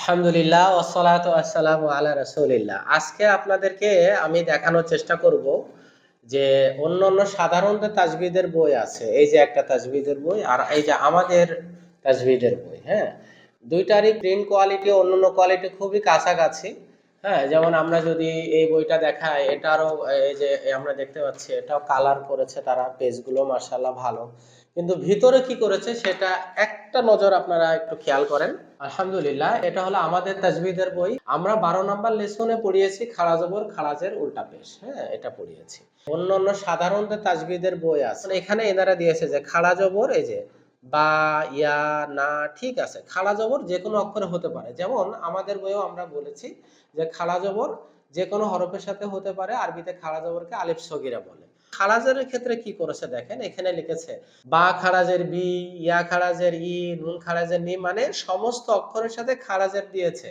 আলহামদুলিল্লাহ ওয়াসসালাতু ওয়াসসালামু আলা রাসূলিল্লাহ। আজকে আপনাদেরকে আমি দেখানোর চেষ্টা করব যে অন্যান্য সাধারণ যে তাজবিদের বই আছে, এই যে একটা তাজবিদের বই আর এই যে আমাদের তাজবিদের বই, হ্যাঁ? দুইটারই প্রিন্ট কোয়ালিটি অন্যান্য কোয়ালিটি খুবই কাছাকাছি। হ্যাঁ, যেমন আমরা যদি এই বইটা দেখাই, এটারও এই যে আমরা দেখতে পাচ্ছি এটাও কালার করেছে তারা, পেজগুলো মাশাআল্লাহ ভালো। কিন্তু ভিতরে কি করেছে সেটা একটা নজর আপনারা একটু খেয়াল করেন। আলহামদুলিল্লাহ, এটা হলো আমাদের তাজবিদের বই। আমরা 12 নাম্বার লেসনে পড়িয়েছি খাড়া জবর খাড়াজের উল্টা পেশ, হ্যাঁ, এটা পড়িয়েছি। অন্যান্য সাধারণ যে তাজবিদের বই আছে এখানে এনারা দিয়েছে যে খাড়া জবর, এই যে বা, ইয়া, না, ঠিক আছে, খাড়া জবর যে কোনো অক্ষরে হতে পারে। যেমন আমাদের বইয়েও আমরা বলেছি যে খাড়া জবর যে কোনো হরফের সাথে হতে পারে। আরবিতে খাড়া জবরকে আলিফ সগীরা বলে। খারাজের ক্ষেত্রে কি করেছে দেখেন, এখানে লিখেছে বা খারাজের বি, ইয়া খারাজের ই, নুন খারাজের নি, মানে সমস্ত অক্ষরের সাথে খারাজের দিয়েছে।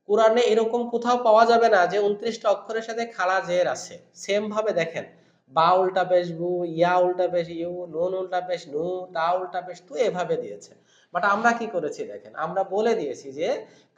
কোরআনে এরকম কোথাও পাওয়া যাবে না যে 29টা অক্ষরের সাথে খারাজের আছে। সেম ভাবে দেখেন, বা উল্টা পেশ বু, ইয়া উল্টা পেশ ইউ, নুন উল্টা পেশ নু, তা উল্টা পেশ তু, এভাবে দিয়েছে। বাট আমরা কি করেছি দেখেন, আমরা বলে দিয়েছি যে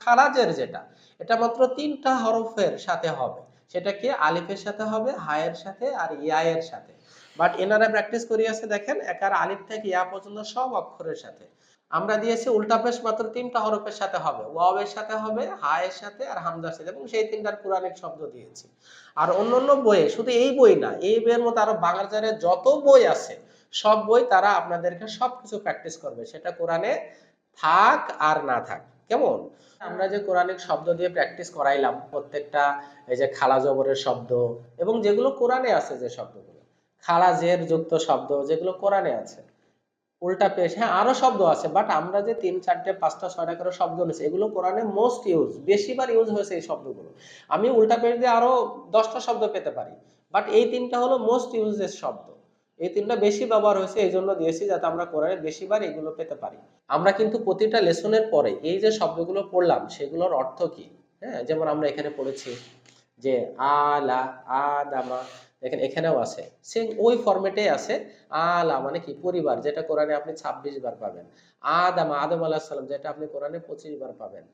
খারাজের যেটা, এটা মাত্র 3টা হরফের সাথে হবে। সেটা কি আলিফের সাথে হবে, হায়ের সাথে আর ইয়া এর সাথে। বাট এনারা প্র্যাকটিস করিয়েছে দেখেন একার আলিফ থেকে ইয়া পর্যন্ত সব অক্ষরের সাথে। আমরা দিয়েছি উল্টা পেশ মাত্র 3টা হরফের সাথে হবে, ওয়াও এর সাথে হবে, হা এর সাথে আর হামজার সাথে, এবং সেই 3টার কোরআনিক শব্দ দিয়েছি। আর অন্যান্য বইয়ে, শুধু এই বই না, এই বইয়ের মধ্যে আরো বাংলাদেশের যত বই আছে সব বই তারা আপনাদেরকে সবকিছু প্র্যাকটিস করবে, সেটা কোরআনে থাক আর না থাক। কেমন? আমরা যে কোরআনিক শব্দ দিয়ে প্র্যাকটিস করাইলাম প্রত্যেকটা, এই যে খালা জবরের শব্দ, এবং যেগুলো কোরআনে আছে, যে শব্দগুলো খালা জের যুক্ত শব্দ যেগুলো কোরআনে আছে, উল্টা পেশ, হ্যাঁ আরো শব্দ আছে, বাট আমরা যে 3, 4, 5টা, 6টা করে শব্দ নিয়েছি এগুলো কোরআনে মোস্ট ইউজ, বেশিবার ইউজ হয়েছে এই শব্দগুলো। আমি উল্টা পেশ দিয়ে আরো 10টা শব্দ পেতে পারি, বাট এই 3টা হলো মোস্ট ইউজেস শব্দ। এই 3টা বেশি ব্যবহার হয়েছে, এই জন্য দিয়েছি যাতে আমরা কোরআনে বেশিবার এগুলো পেতে পারি। আমরা কিন্তু প্রতিটা লেসনের পরে এই যে শব্দগুলো পড়লাম সেগুলোর অর্থ কি, হ্যাঁ, যেমন আমরা এখানে পড়েছি যে আলা, আদামা, দেখেন এখানেও আছে, সেম ওই ফরম্যাটে আছে। আলা মানে কি পরিবার, যেটা কোরআনে আপনি 26 বার পাবেন। আদামা, আদম আলাইহিস সালাম, যেটা আপনি কোরআনে 25 বার পাবেন।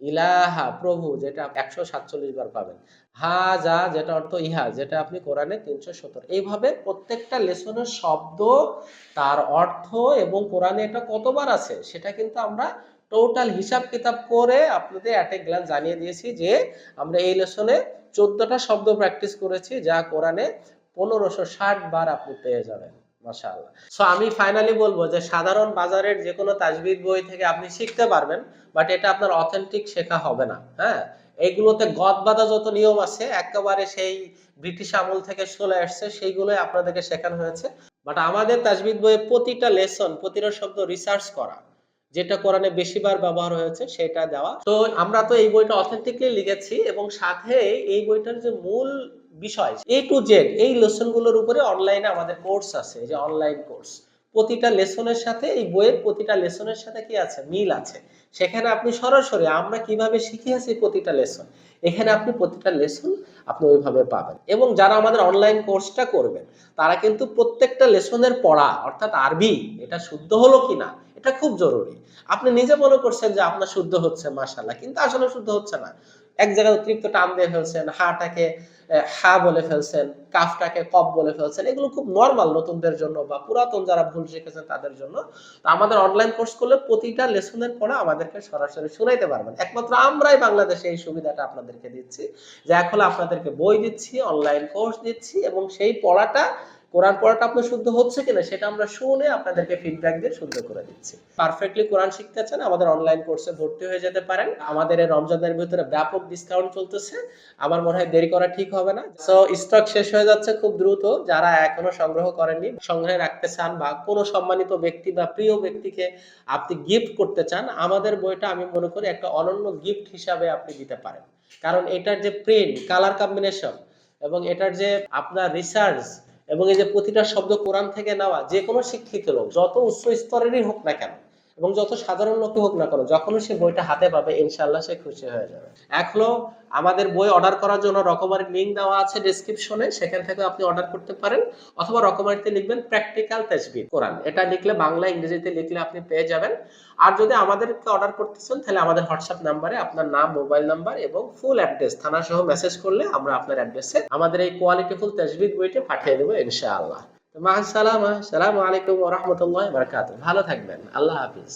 ইলাহা প্রভু, যেটা 147 বার পাবেন। হাজা, যেটা অর্থ ইহা, যেটা আপনি কোরআনে 370। এইভাবে প্রত্যেকটা লেসনের শব্দ, তার অর্থ এবং কোরআনে এটা কতবার আছে সেটা কিন্তু আমরা টোটাল হিসাব কিতাব করে আপনাদের অ্যাট এ গ্ল্যান্স জানিয়ে দিয়েছি যে আমরা এই লেসনে 14টা শব্দ প্র্যাকটিস করেছি, যা কোরআনে 1560 বার আপনি পেয়ে যাবেন। মাশাআল্লাহ। সো আমি ফাইনালি বলবো যে সাধারণ বাজারের যে কোনো তাজবিদ বই থেকে আপনি শিখতে পারবেন, বাট এটা আপনার অথেন্টিক শেখা হবে না। হ্যাঁ, এইগুলোতে গদ বাঁধা যত নিয়ম আছে একেবারে সেই ব্রিটিশ আমল থেকে চলে আসছে, সেইগুলোই আপনাদেরকে শেখানো হয়েছে। বাট আমাদের তাজবিদ বইয়ে প্রতিটা লেসন, প্রতিটা শব্দ রিসার্চ করা, যেটা কোরআনে বেশিবার ব্যবহার হয়েছে সেটা দেওয়া। তো আমরা তো এই বইটা অথেন্টিকলি লিখেছি, এবং সাথে এই বইটার যে মূল বিষয় এ টু জেড এই লেসন গুলোর উপরে অনলাইনে আমাদের কোর্স আছে, এই যে অনলাইন কোর্স। প্রতিটা লেসনের সাথে, এই বইয়ের প্রতিটা লেসনের সাথে কি আছে, মিল আছে। সেখানে আপনি সরাসরি আমরা কিভাবে শিখিয়েছি প্রতিটা লেসন, এখানে আপনি প্রতিটা লেসন আপনি ওইভাবে পাবেন। এবং যারা আমাদের অনলাইন কোর্সটা করবেন তারা কিন্তু প্রত্যেকটা লেসনের পড়া, অর্থাৎ আরবি, এটা শুদ্ধ হলো কিনা এটা খুব জরুরি। আপনি নিজে মনে করছেন যে আপনার শুদ্ধ হচ্ছে, মাশাআল্লাহ, কিন্তু আসলে শুদ্ধ হচ্ছে না। এক জায়গায় অতিরিক্ত টান দিয়ে ফেলছেন, হাটাকে হা বলে ফেলছেন, কাফটাকে কফ বলে ফেলছেন। এগুলো খুব নরমাল নতুনদের জন্য বা পুরাতন যারা ভুল শিখেছেন তাদের জন্য। তো আমাদের অনলাইন কোর্স করলে প্রতিটা লেসনের পরে আমাদেরকে সরাসরি শুনাইতে পারবেন। একমাত্র আমরাই বাংলাদেশে এই সুবিধাটা আপনাদেরকে দিচ্ছি, যে এখন আপনাদেরকে বই দিচ্ছি, অনলাইন কোর্স দিচ্ছি, এবং সেই পড়াটা, কোরআন পড়াটা আপনার শুদ্ধ হচ্ছে কিনা সেটা আমরা শুনে আপনাদেরকে ফিডব্যাক দিয়ে শুদ্ধ করে দিচ্ছি। পারফেক্টলি কোরআন শিখতে চান আমাদের অনলাইন কোর্সে ভর্তি হয়ে যেতে পারেন। আমাদের এই রমজানের ভিতরে ব্যাপক ডিসকাউন্ট চলতেছে, আমার মনে হয় দেরি করা ঠিক হবে না। সো স্টক শেষ হয়ে যাচ্ছে খুব দ্রুত। যারা এখনো সংগ্রহ করেননি, সংগ্রহে রাখতে চান, বা কোনো সম্মানিত ব্যক্তি বা প্রিয় ব্যক্তিকে আপনি গিফট করতে চান, আমাদের বইটা আমি মনে করি একটা অনন্য গিফট হিসাবে আপনি দিতে পারেন। কারণ এটার যে প্রিন্ট, কালার কম্বিনেশন, এবং এটার যে আপনার রিসার্চ, এবং এই যে প্রতিটা শব্দ কোরআন থেকে নেওয়া, যে কোনো শিক্ষিত লোক যত উচ্চ স্তরেরই হোক না কেন, এবং যত সাধারণ লোক হোক না কেন, যখনই সে বইটা হাতে পাবে ইনশাআল্লাহ সে খুশি হয়ে যাবে। এখনো আমাদের বই অর্ডার করার জন্য রকমারি লিংক দেওয়া আছে ডেসক্রিপশনে, সেখান থেকে আপনি অর্ডার করতে পারেন। অথবা রকমারিতে লিখবেন প্র্যাকটিক্যাল তাজবিদ কোরআন, এটা লিখলে বাংলা ইংরেজিতে লিখলে আপনি পেয়ে যাবেন। আর যদি আমাদেরকে অর্ডার করতেছেন তাহলে আমাদের হোয়াটসঅ্যাপ নাম্বারে আপনার নাম, মোবাইল নাম্বার এবং ফুল অ্যাড্রেস থানা সহ মেসেজ করলে আমরা আপনার অ্যাড্রেসে আমাদের এই কোয়ালিটিফুল তাজবিদ বইটি পাঠিয়ে দেবো ইনশাআল্লাহ। মা আসসালামা, আসসালামু আলাইকুম ওয়া রাহমাতুল্লাহি ওয়া বারাকাতুহু। ভালো থাকবেন, আল্লাহ হাফেজ।